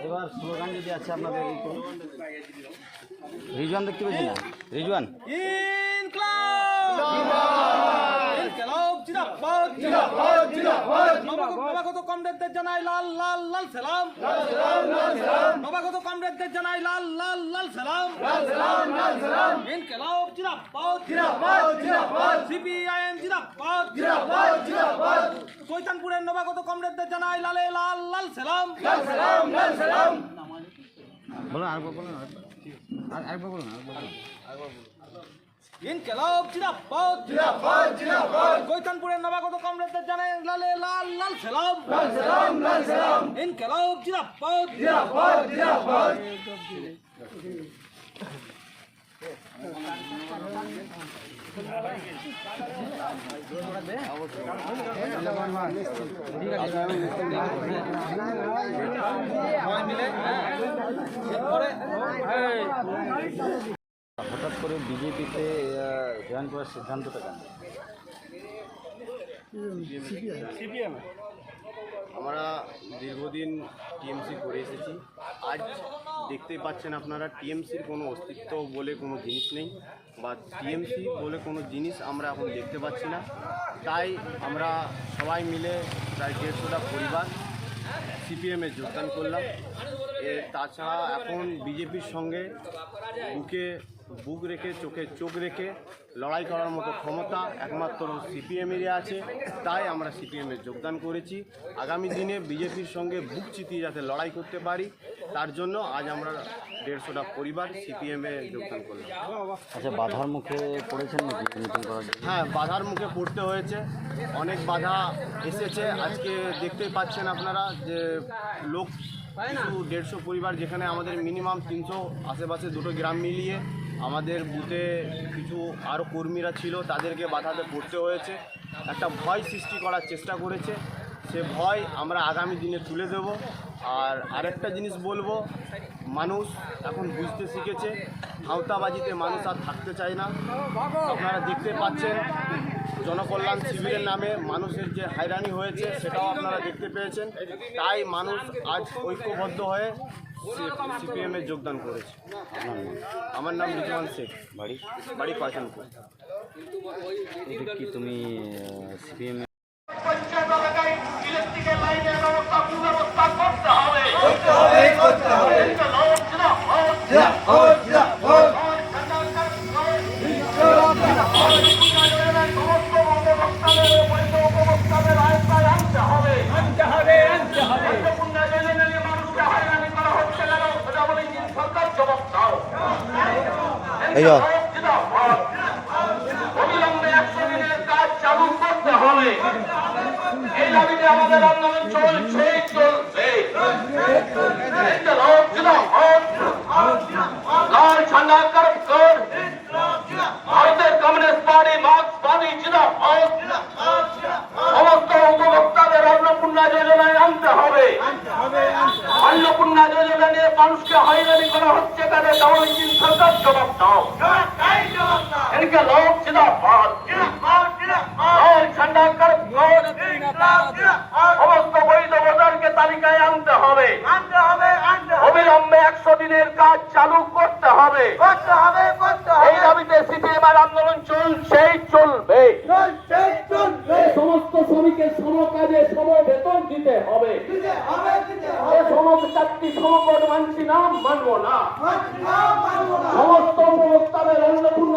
এবার স্লোগান যদি আছে আপনাদের রিজওয়ান দেখতে পেয়েছি না রিজওয়ান নবাগত কমরেডদের জানাই লাল লাল লাল সালাম, নবাগত কমরেডদের জানাই লাল লাল লাল সালাম, ইনকিলাব জিন্দাবাদ, সিপিআইএম জিন্দাবাদ, শৈতানপুরের নবাগত কমরেডদের জানাই লালে লাল লাল সালাম। বলুন আরেকবার বলুন আরেকবার বলুন ইনকিলাব জিন্দাবাদ, শৈতানপুরের নবাগত কমরেডদের জানাই লালে লাল লাল সালাম, ইনকিলাব জিন্দাবাদ। হঠাৎ করে বিজেপিতে জয়েন করার সিদ্ধান্তটা কেন? আমরা দীর্ঘদিন টিএমসি করে এসেছি। আজ দেখতেই পাচ্ছেন আপনারা টিএমসির কোনো অস্তিত্ব বলে কোনো জিনিস নেই, বা টিএমসি বলে কোনো জিনিস আমরা এখন দেখতে পাচ্ছি না। তাই আমরা সবাই মিলে প্রায় 150টা পরিবার সিপিএমে যোগদান করলাম। তাছাড়া এখন বিজেপির সঙ্গে বুক রেখে চোখে চোখ রেখে লড়াই করার মতো ক্ষমতা একমাত্র সিপিএমেরই আছে। তাই আমরা সিপিএমে যোগদান করেছি। আগামী দিনে বিজেপির সঙ্গে বুক চিতিয়ে যাতে লড়াই করতে পারি, তার জন্য আজ আমরা 150টা পরিবার সিপিএমে যোগদান করলাম। আচ্ছা, বাধার মুখে পড়েছেন নাকি মিটিং করার জন্য? হ্যাঁ, বাধার মুখে পড়তে হয়েছে, অনেক বাধা এসেছে। আজকে দেখতেই পাচ্ছেন আপনারা যে লোক কিছু 150 পরিবার, যেখানে আমাদের মিনিমাম 300 আশেপাশে দুটো গ্রাম মিলিয়ে আমাদের বুথে কিছু আরও কর্মীরা ছিল, তাদেরকে বাধাতে পড়তে হয়েছে। একটা ভয় সৃষ্টি করার চেষ্টা করেছে, সে ভয় আমরা আগামী দিনে তুলে দেব। আর আরেকটা জিনিস বলবো, মানুষ এখন বুঝতে শিখেছে, হাওতাবাজিতে মানুষ আর থাকতে চায় না। আপনারা দেখতে পাচ্ছেন জনকল্যাণ শিবিরের নামে মানুষের যে হয়রানি হয়েছে সেটাও আপনারা দেখতে পেয়েছেন। তাই মানুষ আজ ঐক্যবদ্ধ হয়ে সিপিএমে যোগদান করেছে। আমার নাম রিজওয়ান শেখ, বাড়ি পাঁচানপুর। কি তুমি সিপিএম অবিলম্বে 100 দিনের কাজ চালু করতে হবে। এই দাবিতে আমাদের আন্দোলন চলছে। লাল ঝান্ডা কর, ভারতের কমিউনিস্ট পার্টি মার্ক্সবাদী জিন্দাবাদ। সমস্ত উপভোক্তাদের অন্নপূর্ণা যোজনায় আনতে হবে। অন্নপূর্ণা যোজনা নিয়ে মানুষকে হয়রানি করা হচ্ছে, তাদের ডাবল ইঞ্জিন সরকার জবাব দাও। এদিকে লোক জিন্দাবাদ, লাল ঝান্ডা কর, সমস্ত বৈধ ভোটারকে তালিকায় আনতে হবে। অবিলম্বে 100 দিনের কাজ চালু করতে হবে। এই দাবিতে সিপিএম আন্দোলন চলবে। সমস্ত শ্রমিকের সম কাজে সম বেতন দিতে হবে। চারটি সমকট মানছি না, মানব না। সমস্ত উপভোক্তাদের অন্নপূর্ণ